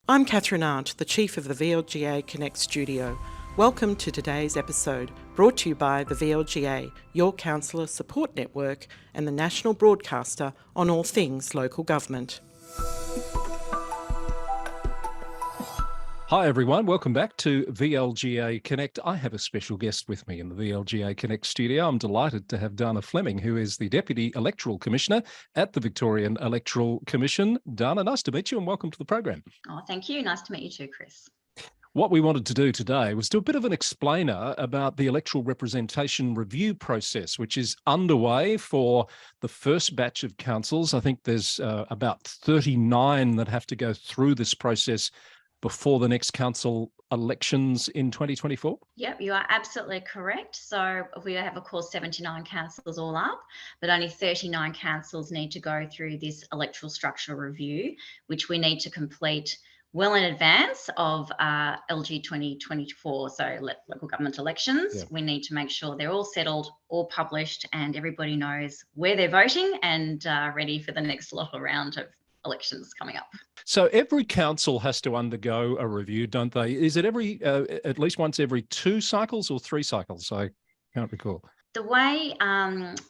I'm Catherine Arndt, the Chief of the VLGA Connect studio. Welcome to today's episode, brought to you by the VLGA, your councillor support network and the national broadcaster on all things local government. Hi everyone, welcome back to VLGA Connect. I have a special guest with me in the VLGA Connect studio. I'm delighted to have Dana Fleming, who is the Deputy Electoral Commissioner at the Victorian Electoral Commission. Dana, nice to meet you and welcome to the program. Oh, thank you. Nice to meet you too, Chris. What we wanted to do today was do a bit of an explainer about the electoral representation review process, which is underway for the first batch of councils. I think there's about 39 that have to go through this process before the next council elections in 2024? Yep, you are absolutely correct. So we have, of course, 79 councils all up, but only 39 councils need to go through this electoral structure review, which we need to complete well in advance of LG 2024, so local government elections. Yeah. We need to make sure they're all settled, all published, and everybody knows where they're voting and ready for the next local round of elections coming up. So every council has to undergo a review, don't they? Is it every at least once every 2 cycles or 3 cycles? I can't recall. The way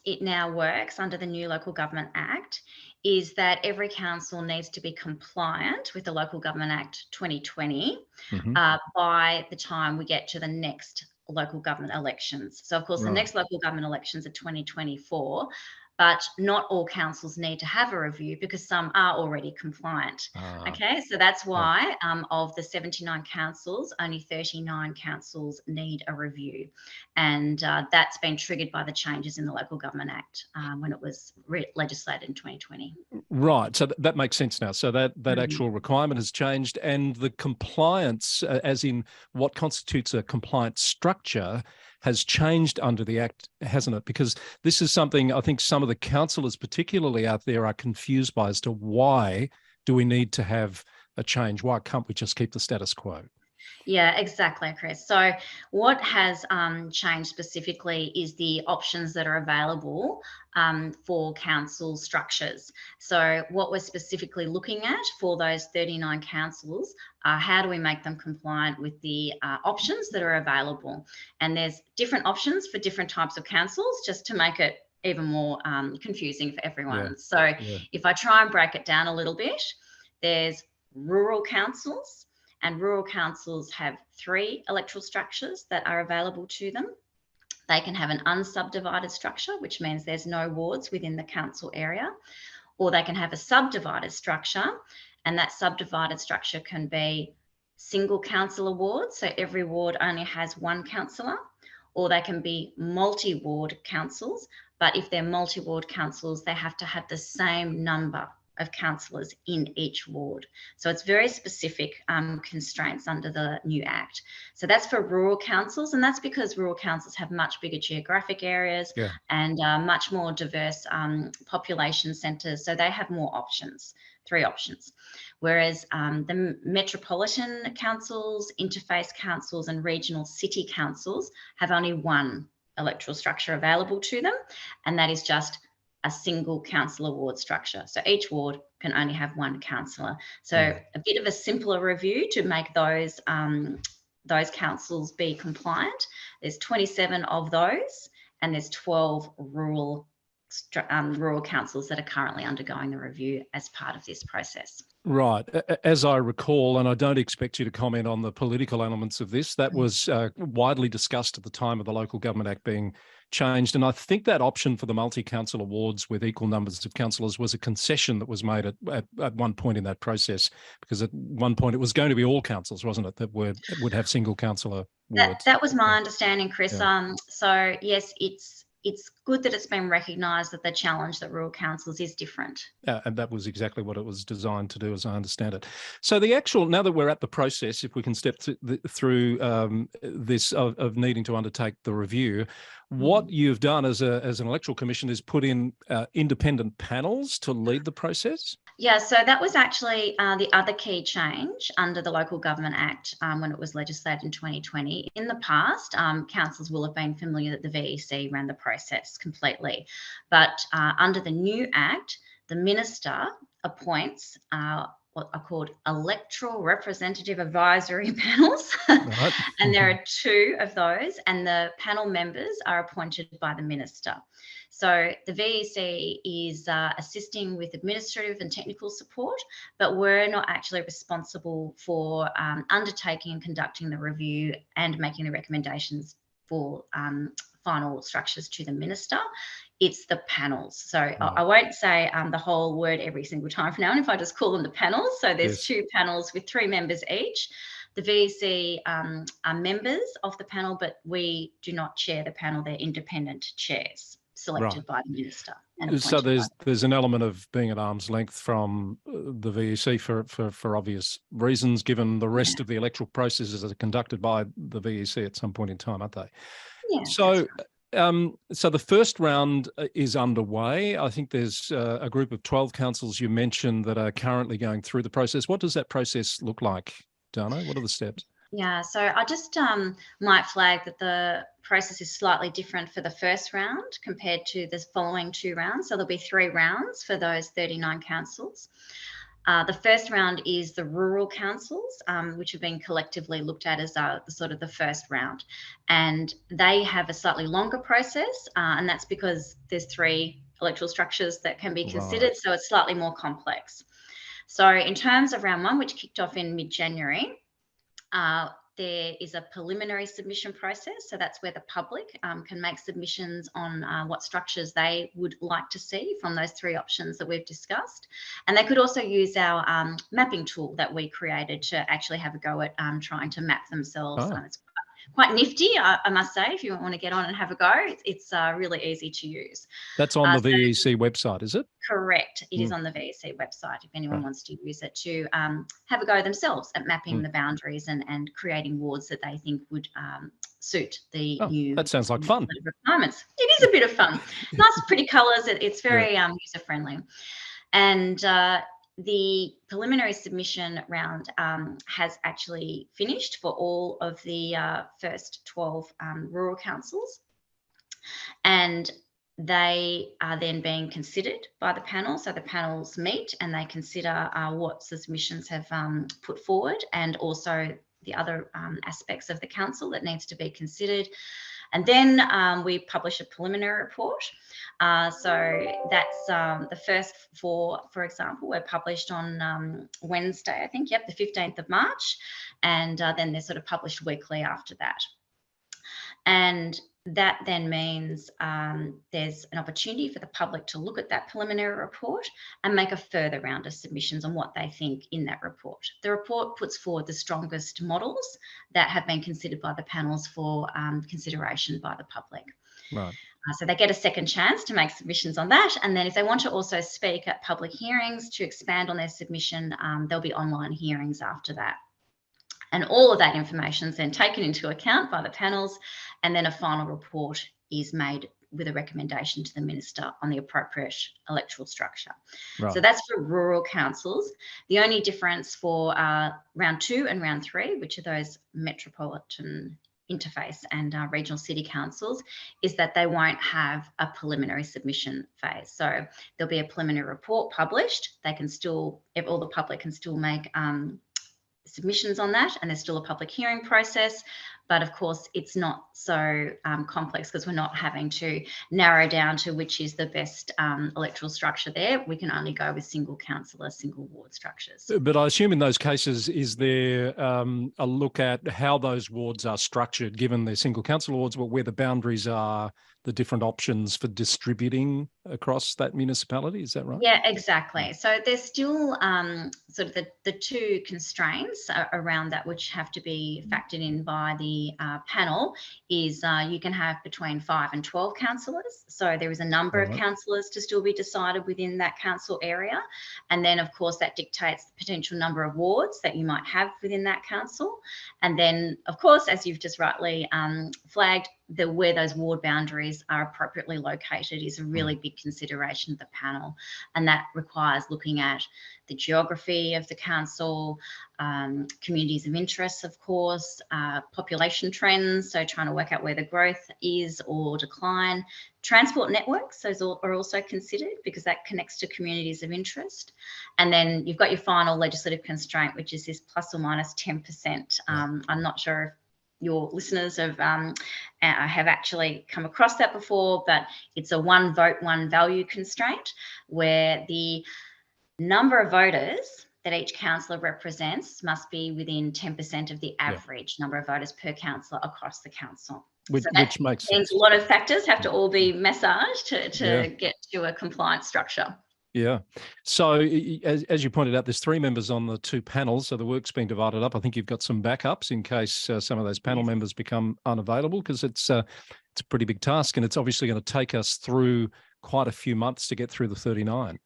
it now works under the new Local Government Act is that every council needs to be compliant with the Local Government Act 2020 by the time we get to the next local government elections. So, of course, the next local government elections are 2024. But not all councils need to have a review because some are already compliant. Okay, so that's why of the 79 councils, only 39 councils need a review. And that's been triggered by the changes in the Local Government Act when it was legislated in 2020. Right, so that makes sense now. So that actual requirement has changed, and the compliance, as in what constitutes a compliant structure, has changed under the Act, hasn't it? Because this is something I think some of the councillors, particularly out there, are confused by as to why do we need to have a change? Why can't we just keep the status quo? Yeah, exactly, Chris. So what has changed specifically is the options that are available for council structures. So what we're specifically looking at for those 39 councils are how do we make them compliant with the options that are available. And there's different options for different types of councils, just to make it even more confusing for everyone. If I try and break it down a little bit, there's rural councils. And rural councils have 3 electoral structures that are available to them. They can have an unsubdivided structure, which means there's no wards within the council area, or they can have a subdivided structure, and that subdivided structure can be single councillor wards, so every ward only has 1 councillor, or they can be multi-ward councils, but if they're multi-ward councils, they have to have the same number of councillors in each ward. So it's very specific constraints under the new Act. So that's for rural councils, and that's because rural councils have much bigger geographic areas and much more diverse population centres, so they have more options, 3 options. Whereas the metropolitan councils, interface councils and regional city councils have only 1 electoral structure available to them, and that is just a single councillor ward structure. So each ward can only have 1 councillor. So a bit of a simpler review to make those councils be compliant. There's 27 of those, and there's 12 rural councils that are currently undergoing the review as part of this process. Right. As I recall, and I don't expect you to comment on the political elements of this, that was widely discussed at the time of the Local Government Act being changed. And I think that option for the multi-council awards with equal numbers of councillors was a concession that was made at one point in that process, because at one point it was going to be all councils, wasn't it, that would have single councillor wards. That was my understanding, Chris. So yes, it's good that it's been recognised that the challenge that rural councils is different. And that was exactly what it was designed to do, as I understand it. So the actual, now that we're at the process, if we can step through this of needing to undertake the review, what you've done as an electoral commission is put in independent panels to lead the process? Yeah, so that was actually the other key change under the Local Government Act when it was legislated in 2020. In the past, councils will have been familiar that the VEC ran the process completely. But under the new Act, the Minister appoints what are called electoral representative advisory panels. Right. And there are 2 of those, and the panel members are appointed by the minister. So the VEC is assisting with administrative and technical support, but we're not actually responsible for undertaking and conducting the review and making the recommendations for final structures to the minister. It's the panels. So I won't say the whole word every single time from now on, if I just call them the panels. So there's 2 panels with 3 members each. The VEC are members of the panel, but we do not chair the panel. They're independent chairs selected by the minister. So there's an element of being at arm's length from the VEC for obvious reasons, given the rest of the electoral processes are conducted by the VEC at some point in time, aren't they? Yeah. So so the first round is underway. I think there's a group of 12 councils you mentioned that are currently going through the process. What does that process look like, Dano? What are the steps? Yeah, so I just might flag that the process is slightly different for the first round compared to the following 2 rounds. So there'll be 3 rounds for those 39 councils. The first round is the rural councils, which have been collectively looked at as the first round. And they have a slightly longer process, and that's because there's 3 electoral structures that can be considered, so it's slightly more complex. So in terms of round 1, which kicked off in mid-January, there is a preliminary submission process. So that's where the public can make submissions on what structures they would like to see from those 3 options that we've discussed. And they could also use our mapping tool that we created to actually have a go at trying to map themselves. It's quite nifty, I must say. If you want to get on and have a go, it's really easy to use. That's on the VEC website, is it? Correct. It is on the VEC website if anyone wants to use it to have a go themselves at mapping the boundaries and creating wards that they think would suit the new. That sounds like fun. Requirements. It is a bit of fun. Nice, pretty colours. It's very user friendly. And the preliminary submission round has actually finished for all of the first 12 rural councils, and they are then being considered by the panel. So the panels meet and they consider what submissions have put forward, and also the other aspects of the council that needs to be considered. And then we publish a preliminary report. So that's the first 4, for example, were published on Wednesday, I think, the 15th of March. And then they're sort of published weekly after that. And that then means there's an opportunity for the public to look at that preliminary report and make a further round of submissions on what they think in that report. The report puts forward the strongest models that have been considered by the panels for consideration by the public. Right. So they get a second chance to make submissions on that. And then if they want to also speak at public hearings to expand on their submission, there'll be online hearings after that. And all of that information is then taken into account by the panels, and then a final report is made with a recommendation to the minister on the appropriate electoral structure. Right. So that's for rural councils. The only difference for round 2 and round 3, which are those metropolitan interface and regional city councils, is that they won't have a preliminary submission phase. So there'll be a preliminary report published. They can still, all the public can still make submissions on that, and there's still a public hearing process. But of course, it's not so complex because we're not having to narrow down to which is the best electoral structure there. We can only go with single councillor, single ward structures. But I assume in those cases, is there a look at how those wards are structured, given they're single council wards, but where the boundaries are, the different options for distributing across that municipality? Is that right? Yeah, exactly. So there's still sort of the 2 constraints around that which have to be factored in by the panel is you can have between 5 and 12 councillors. So there is a number of councillors to still be decided within that council area. And then, of course, that dictates the potential number of wards that you might have within that council. And then, of course, as you've just rightly flagged, where those ward boundaries are appropriately located is a really big consideration of the panel, and that requires looking at the geography of the council, communities of interest, of course, population trends, so trying to work out where the growth is or decline. Transport networks, those are also considered because that connects to communities of interest. And then you've got your final legislative constraint, which is this plus or minus 10%. I'm not sure if your listeners have actually come across that before, but it's a one vote, one value constraint where the number of voters that each councillor represents must be within 10% of the average number of voters per councillor across the council. Which makes sense. A lot of factors have to all be massaged to get to a compliant structure. Yeah. So as you pointed out, there's 3 members on the 2 panels, so the work's being divided up. I think you've got some backups in case some of those panel members become unavailable, because it's a pretty big task, and it's obviously going to take us through quite a few months to get through the 39.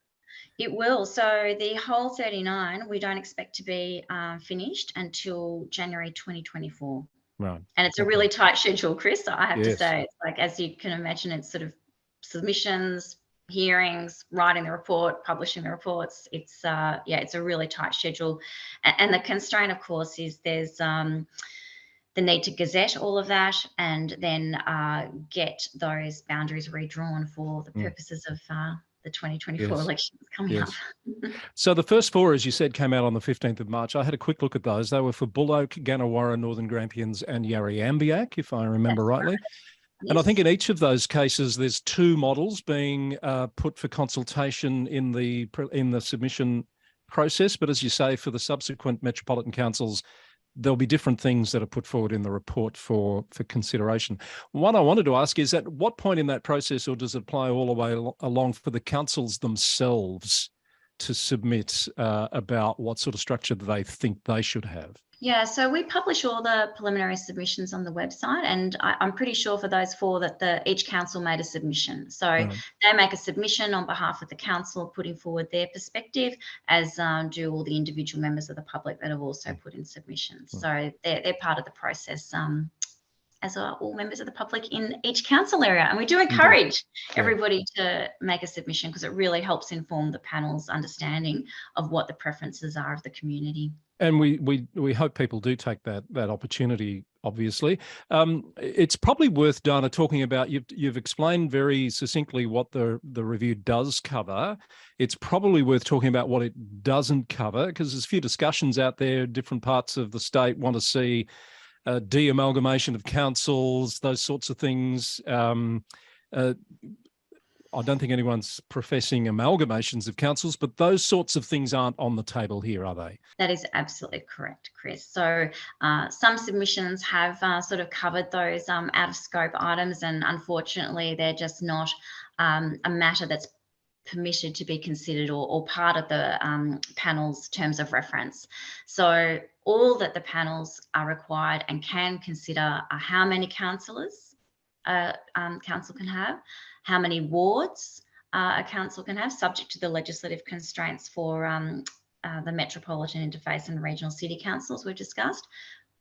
It will. So the whole 39, we don't expect to be finished until January 2024. Right. And it's a really tight schedule, Chris. I have to say, it's like, as you can imagine, it's sort of submissions, hearings, writing the report, publishing the reports. It's it's a really tight schedule. And the constraint, of course, is there's the need to gazette all of that and then get those boundaries redrawn for the purposes of the 2024 elections coming up. So the first 4, as you said, came out on the 15th of March. I had a quick look at those. They were for Bull Oak, Gannawarra, Northern Grampians and Yarriambiack, if I remember rightly. And I think in each of those cases, there's 2 models being put for consultation in the submission process. But as you say, for the subsequent metropolitan councils, there'll be different things that are put forward in the report for consideration. One I wanted to ask is, at what point in that process, or does it apply all the way along for the councils themselves to submit about what sort of structure they think they should have? Yeah, so we publish all the preliminary submissions on the website, and I'm pretty sure for those 4 that each council made a submission. So they make a submission on behalf of the council, putting forward their perspective, as do all the individual members of the public that have also put in submissions. So they're part of the process, as are all members of the public in each council area. And we do encourage everybody to make a submission, because it really helps inform the panel's understanding of what the preferences are of the community. And we hope people do take that opportunity, obviously. It's probably worth, Dana, talking about, you've explained very succinctly what the review does cover. It's probably worth talking about what it doesn't cover, because there's a few discussions out there. Different parts of the state want to see de-amalgamation of councils, those sorts of things. I don't think anyone's professing amalgamations of councils, but those sorts of things aren't on the table here, are they? That is absolutely correct, Chris. So some submissions have sort of covered those out of scope items, and unfortunately they're just not a matter that's permitted to be considered or part of the panel's terms of reference. So all that the panels are required and can consider are how many councillors a council can have, how many wards a council can have, subject to the legislative constraints for the metropolitan interface and regional city councils we've discussed.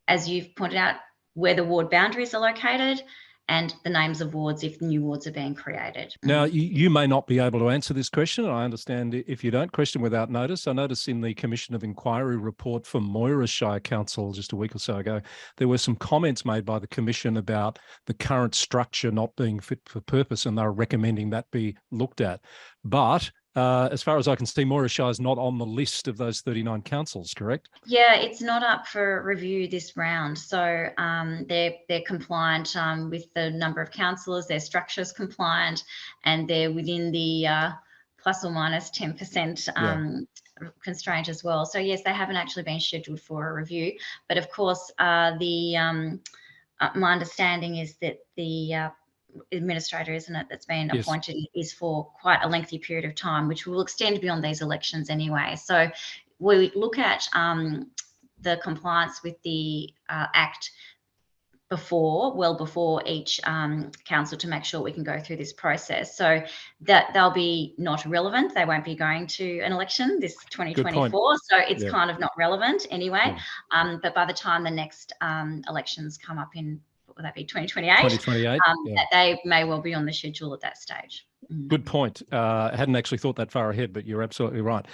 As you've pointed out, where the ward boundaries are located, and the names of wards if new wards are being created. Now, you may not be able to answer this question. I understand if you don't. Question without notice. I noticed in the Commission of Inquiry report for Moira Shire Council just a week or so ago, there were some comments made by the Commission about the current structure not being fit for purpose, and they're recommending that be looked at. But as far as I can see, Moira Shire is not on the list of those 39 councils, correct? Yeah, it's not up for review this round. So they're compliant with the number of councillors, their structure's compliant, and they're within the plus or minus 10% constraint as well. So yes, they haven't actually been scheduled for a review. But of course, my understanding is that the administrator, isn't it, that's been appointed is for quite a lengthy period of time, which will extend beyond these elections anyway. So we look at the compliance with the Act well before each council, to make sure we can go through this process. So that they'll be not relevant. They won't be going to an election this 2024. So it's kind of not relevant anyway. But by the time the next elections come up in will that be, 2028? 2028. That they may well be on the schedule at that stage. Good point. I hadn't actually thought that far ahead, but you're absolutely right.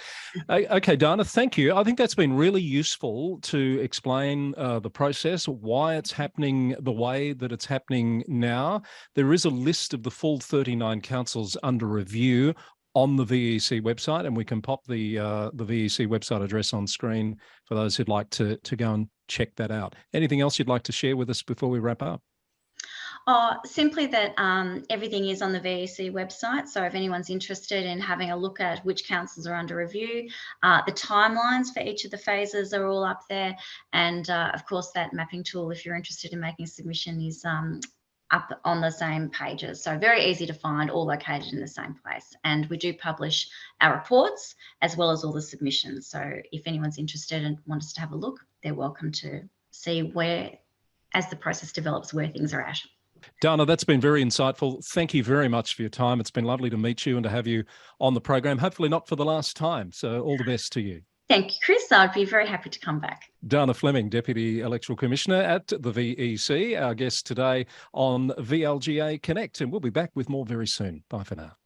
Okay, Dana, thank you. I think that's been really useful to explain the process, why it's happening the way that it's happening now. There is a list of the full 39 councils under review on the VEC website, and we can pop the VEC website address on screen for those who'd like to go and check that out. Anything else you'd like to share with us before we wrap up? Simply that everything is on the VEC website. So if anyone's interested in having a look at which councils are under review, the timelines for each of the phases are all up there. And of course, that mapping tool, if you're interested in making a submission, is up on the same pages. So very easy to find, all located in the same place. And we do publish our reports as well as all the submissions. So if anyone's interested and wants to have a look, they're welcome to see where, as the process develops, where things are at. Dana, that's been very insightful. Thank you very much for your time. It's been lovely to meet you and to have you on the program, hopefully not for the last time. So all the best to you. Thank you, Chris. I'd be very happy to come back. Dana Fleming, Deputy Electoral Commissioner at the VEC, our guest today on VLGA Connect. And we'll be back with more very soon. Bye for now.